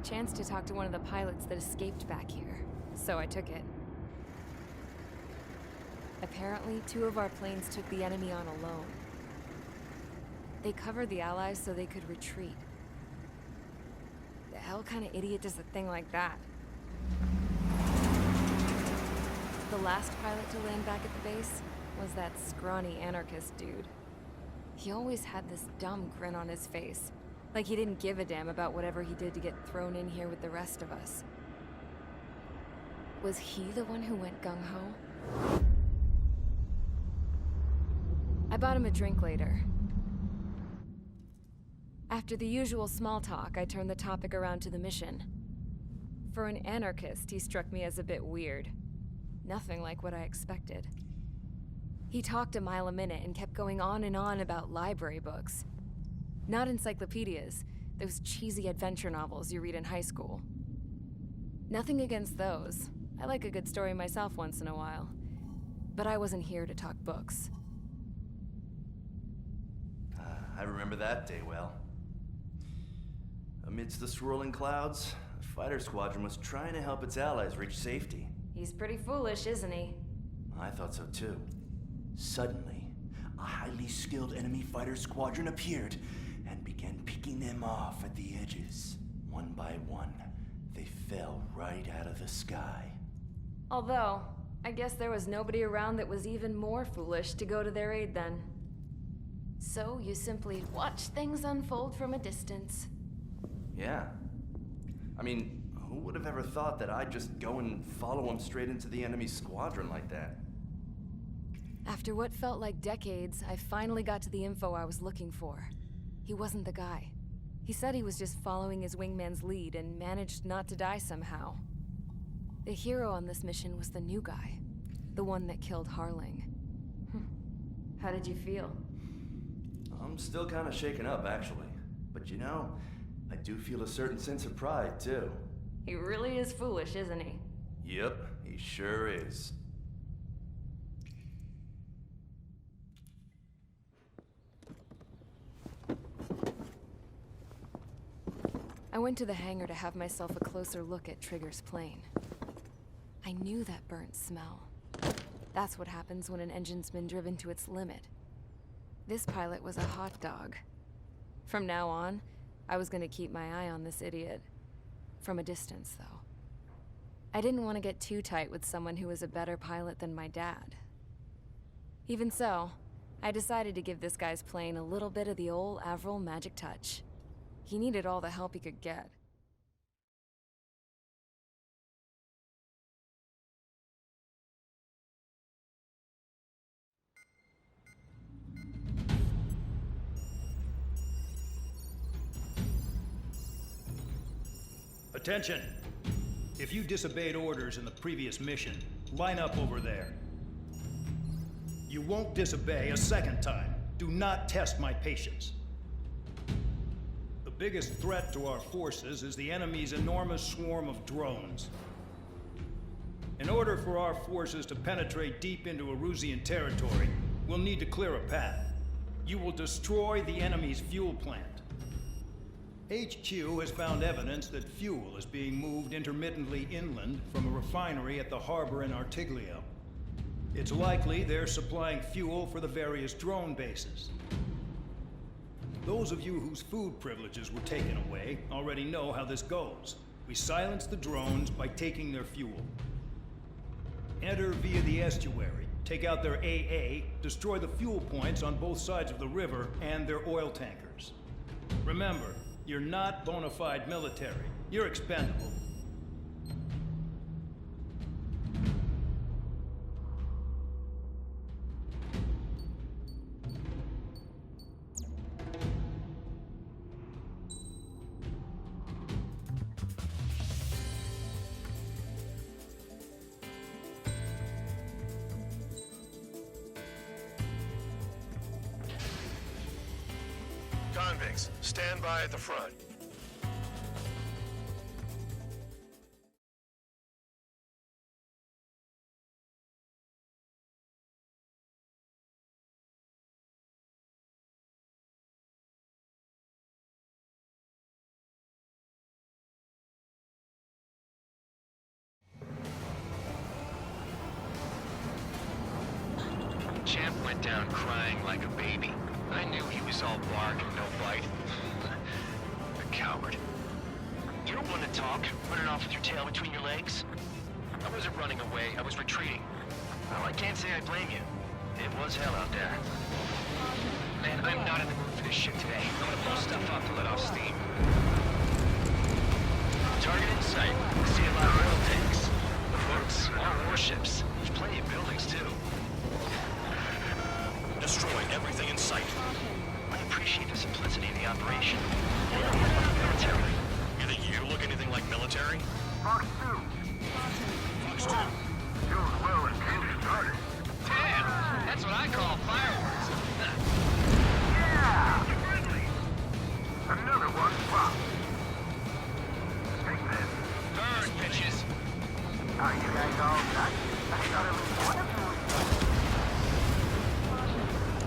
chance to talk to one of the pilots that escaped back here, so I took it. Apparently, 2 of our planes took the enemy on alone. They covered the Allies so they could retreat. The hell kind of idiot does a thing like that? The last pilot to land back at the base was that scrawny anarchist dude. He always had this dumb grin on his face, like he didn't give a damn about whatever he did to get thrown in here with the rest of us. Was he the one who went gung-ho? I bought him a drink later. After the usual small talk, I turned the topic around to the mission. For an anarchist, he struck me as a bit weird. Nothing like what I expected. He talked a mile a minute and kept going on and on about library books. Not encyclopedias, those cheesy adventure novels you read in high school. Nothing against those. I like a good story myself once in a while. But I wasn't here to talk books. I remember that day well. Amidst the swirling clouds, a fighter squadron was trying to help its allies reach safety. He's pretty foolish, isn't he? I thought so too. Suddenly, a highly skilled enemy fighter squadron appeared and began picking them off at the edges. One by one, they fell right out of the sky. Although, I guess there was nobody around that was even more foolish to go to their aid then. So you simply watch things unfold from a distance. Yeah. I mean, who would have ever thought that I'd just go and follow him straight into the enemy squadron like that? After what felt like decades, I finally got to the info I was looking for. He wasn't the guy. He said he was just following his wingman's lead and managed not to die somehow. The hero on this mission was the new guy. The one that killed Harling. How did you feel? I'm still kind of shaken up, actually. But you know, I do feel a certain sense of pride, too. He really is foolish, isn't he? Yep, he sure is. I went to the hangar to have myself a closer look at Trigger's plane. I knew that burnt smell. That's what happens when an engine's been driven to its limit. This pilot was a hot dog. From now on, I was gonna keep my eye on this idiot. From a distance, though. I didn't want to get too tight with someone who was a better pilot than my dad. Even so, I decided to give this guy's plane a little bit of the old Avril magic touch. He needed all the help he could get. Attention! If you disobeyed orders in the previous mission, line up over there. You won't disobey a second time. Do not test my patience. The biggest threat to our forces is the enemy's enormous swarm of drones. In order for our forces to penetrate deep into Erusian territory, we'll need to clear a path. You will destroy the enemy's fuel plant. HQ has found evidence that fuel is being moved intermittently inland from a refinery at the harbor in Artiglio. It's likely they're supplying fuel for the various drone bases. Those of you whose food privileges were taken away already know how this goes. We silence the drones by taking their fuel. Enter via the estuary, take out their AA, destroy the fuel points on both sides of the river and their oil tankers. Remember, you're not bona fide military. You're expendable. Convicts, stand by at the front. down crying like a baby. I knew he was all bark and no bite. A coward. You don't want to talk, running off with your tail between your legs? I wasn't running away, I was retreating. Well, I can't say I blame you. It was hell out there. Man, I'm not in the mood for this shit today. I'm gonna blow stuff up to let off steam. Target in sight. See a lot of oil tanks. Boats, more warships. There's plenty of buildings, too. Destroy everything in sight. I appreciate the simplicity of the operation. They don't look like military. You think you look anything like military? Fox 2. Fox 2. Doing well and getting started. Damn! That's what I call fireworks. Yeah! Another one popped. Take this. Burn, bitches! Are you guys all done? I thought it was one of you.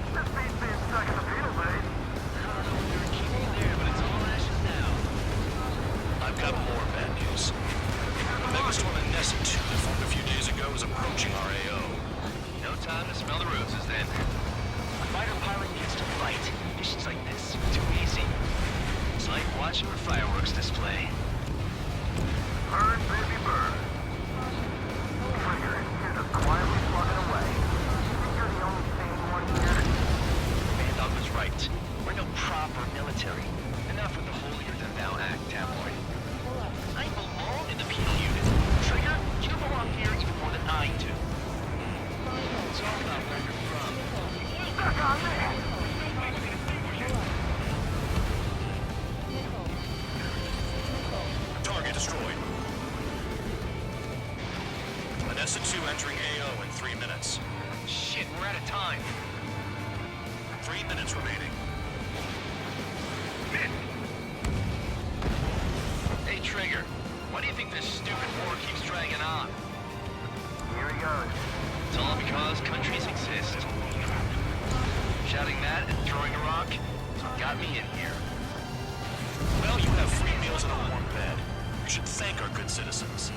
This beat's being stuck in the beetle, babe. I don't know what they were keeping in there, but it's all ashes now. I've got more bad news. The megastorm in Nessa 2 that formed a few days ago is approaching our AO. No time to smell the roses, then. A fighter pilot needs to fight. Missions like this are too easy. It's like watching a fireworks display. Burn, baby, burn. Trigger is just quietly plugging away. You're the only sane one here. Bandog was right. We're no proper military. Enough with the holier-than-thou act, tabloid. I belong in the penal unit. Trigger, you belong here even more than I do. It's all about where you're from. Stuck on me! Target destroyed. Nessa 2 entering AO in 3 minutes. Shit, we're out of time. 3 minutes remaining. Hey, Trigger, why do you think this stupid war keeps dragging on? Here he goes. It's all because countries exist. Shouting that and throwing a rock is what got me in here. Well, you have free meals and a warm bed. You should thank our good citizens.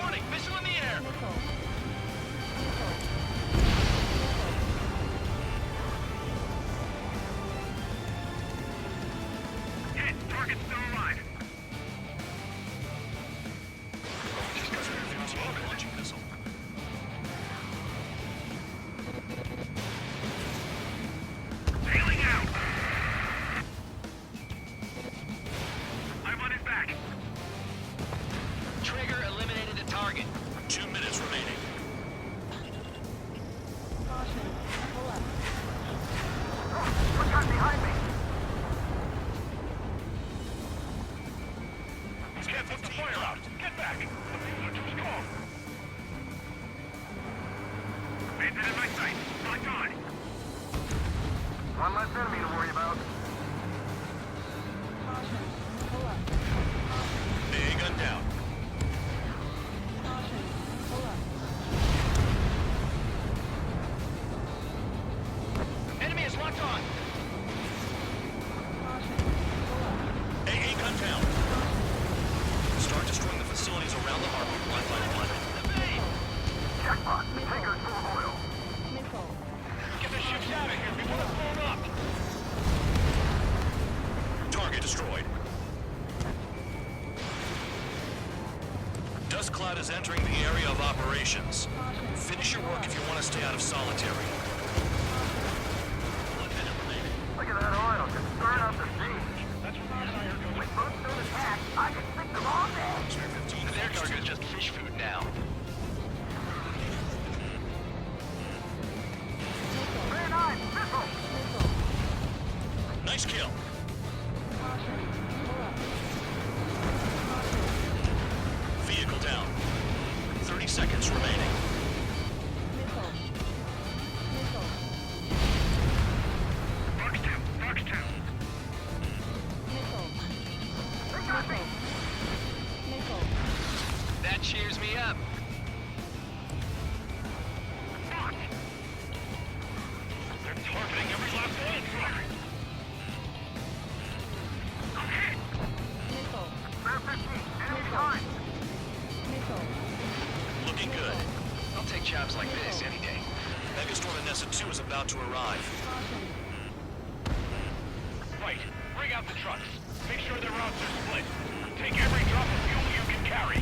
Warning, missile in the air! Hit! Target's still alive. Launching missile. Sailing out! I'm on his back. Trigger eliminated the target. 2 minutes remaining. What's that behind me? Can't put the fire out. Get back! The fuels are too strong. Bandit in my sight. Locked on. One less enemy to worry about. AA gun down. Enemy is locked on. AA gun down. Start destroying the facilities around the harbor one by one. Jackpot. Tanker's full of oil. Get the ships out of here before they're blown up. Target destroyed. Dust cloud is entering the area of operations. Finish your work if you want to stay out of solitary. 1 minute remaining. Look at that oil. Just burn up the siege. With both those attacks, I can sink them all dead. Spare 15 Their target is just fish food now. Very nice. Missile. Nice kill. Vehicle down. 30 seconds remaining. Fox 2. Fox 2. They got me. That cheers me up. Fox. They're targeting every last oil truck. I'm hit. Spare 15. Enemy behind. Looking good. I'll take jobs like this any day. biggest one in Nessa 2 is about to arrive. Right. Bring out the trucks. Make sure their routes are split. Take every drop of fuel you can carry.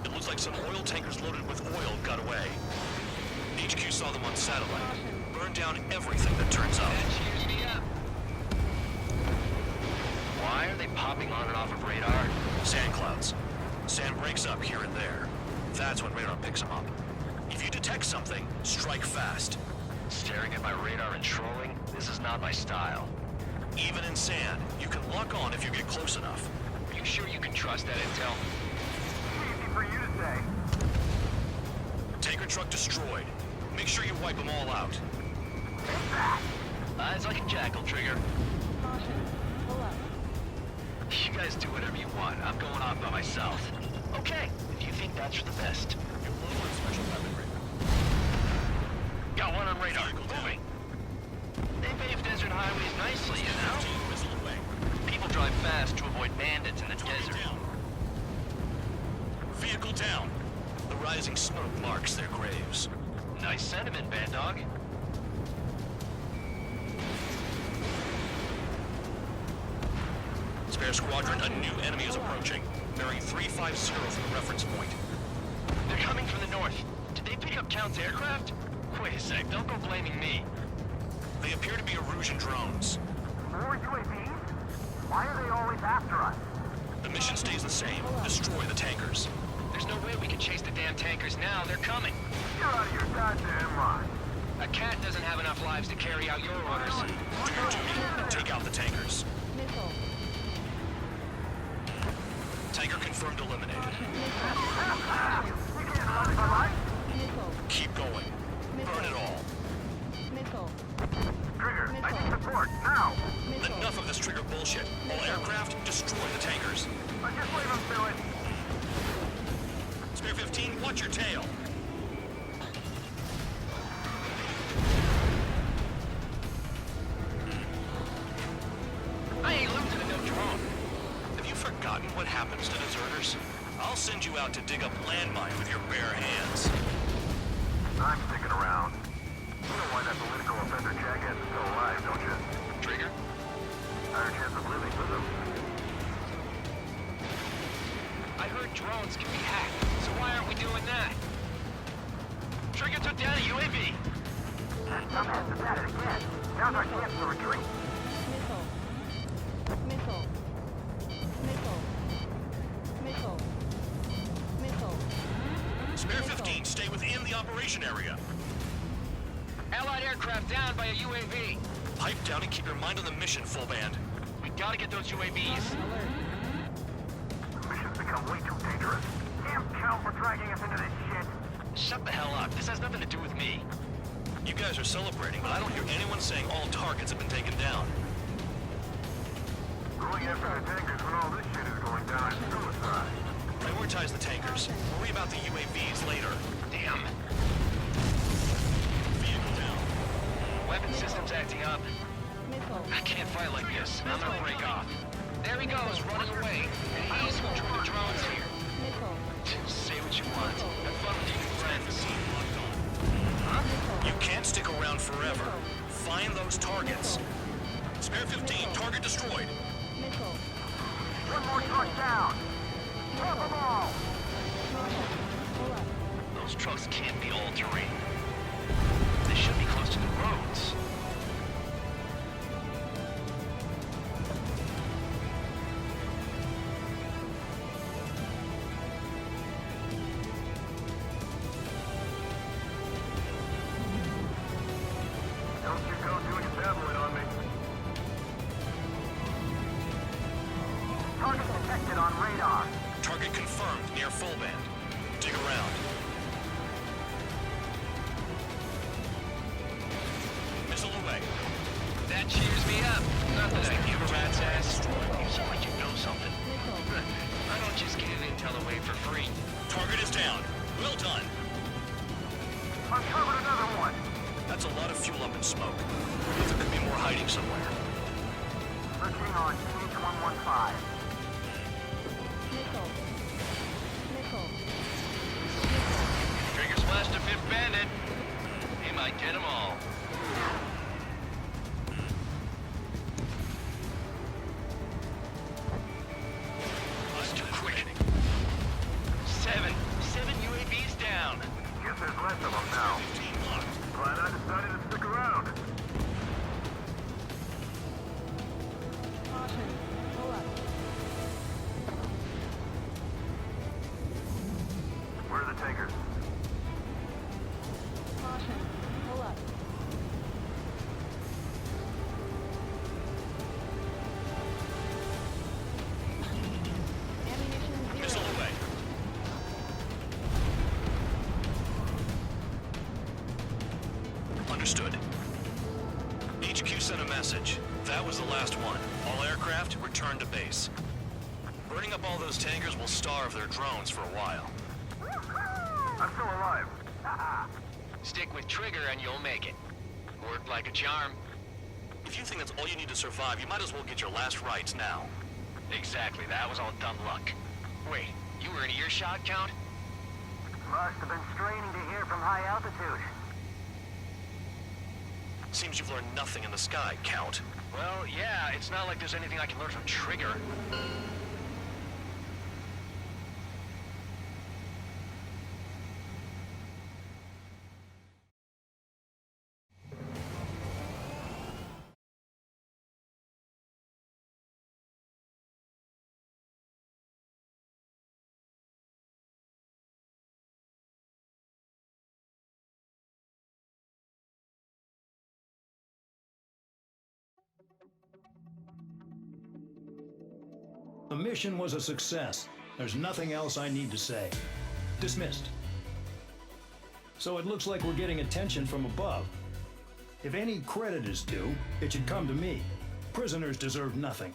It looks like some oil tankers loaded with oil got away. HQ saw them on satellite. Burned down everything that turns up. Why are they popping on and off of radar? Sand clouds. Sand breaks up here and there. That's when radar picks them up. If you detect something, strike fast. Staring at my radar and trolling? This is not my style. Even in sand, you can lock on if you get close enough. Are you sure you can trust that intel? Easy for you to say. Tanker truck destroyed. Make sure you wipe them all out. Eyes like a jackal, Trigger. You guys do whatever you want. I'm going off by myself. Okay, if you think that's for the best. You're low on special weaponry. Got one on radar. Moving. They pave desert highways nicely, you know? Missile away. People drive fast to avoid bandits in the Target desert. down. Vehicle down. The rising smoke marks their graves. Nice sentiment, Bad Dog. Spare squadron, a new enemy is approaching. Bearing 350 from the reference point. They're coming from the north. Did they pick up Count's aircraft? Wait a sec, don't go blaming me. They appear to be Erusian drones. More UAVs? Why are they always after us? The mission stays the same. Destroy the tankers. There's no way we can chase the damn tankers now. They're coming. You're out of your goddamn mind. A cat doesn't have enough lives to carry out your orders. Do your duty. Take out the tankers. Tanker confirmed eliminated. You can't run for life. Keep going. Burn it all. Trigger, I need support, now. Enough of this Trigger bullshit. All aircraft, destroy the tankers. Just leave them to it. Spare 15, watch your tail. I ain't losing to no drone. Have you forgotten what happens to deserters? I'll send you out to dig up landmine with your bare hands. I'm sticking around. You know why that political offender jackass is still alive, don't you? Trigger? Higher chance of living with him. I heard drones can be hacked, so why aren't we doing that? Trigger took down a UAV. That dumbass is at it again. Now's our chance to retreat. Spare 15, stay within the operation area. Allied aircraft down by a UAV. Pipe down and keep your mind on the mission, full band. We gotta get those UAVs. The mission's become way too dangerous. Damn Count for dragging us into this shit. Shut the hell up. This has nothing to do with me. You guys are celebrating, but I don't hear anyone saying all targets have been taken down. Going after the tankers when all this shit is going down is suicide. Prioritize the tankers. Worry about the UAVs later. Damn. Vehicle down. Weapon systems acting up. I can't fight like this. I'm gonna break off. There he goes, running away. Hey, some Trigger drones here. Say what you want. Have fun with your new friends. Locked on. Huh? You can't stick around forever. Find those targets. Spare 15, target destroyed. One more truck down. Drop them all. Those trucks can't be all-terrain. They should be close to the roads. Don't you go doing your babbling on me. Target detected on radar. Target confirmed near full band. Dig around. Missile away. That cheers me up. Not that I give a rat's ass. You sound like you know something. I don't just give intel away for free. Target is down. Well done. Uncovered another one. That's a lot of fuel up in smoke. Means there could be more hiding somewhere. Searching on H115. Nickel. Nickel. Trigger's flashed a fifth bandit. He might get them all. That's too quick. Seven UAVs down. Guess there's less of them now. Glad I decided to stick around. Caution. Pull up. Where are the tankers? Caution. Pull up. Ammunition Missile zero. away. Understood. HQ sent a message. That was the last one. All aircraft, return to base. Burning up all those tankers will starve their drones for a while. I'm still alive. Stick with Trigger and you'll make it. Worked like a charm. If you think that's all you need to survive, you might as well get your last rites now. Exactly, that was all dumb luck. Wait, you were in earshot, Count? Must have been straining to hear from high altitude. Seems you've learned nothing in the sky, Count. Well, yeah, it's not like there's anything I can learn from Trigger. The mission was a success. There's nothing else I need to say. Dismissed. So it looks like we're getting attention from above. If any credit is due, it should come to me. Prisoners deserve nothing.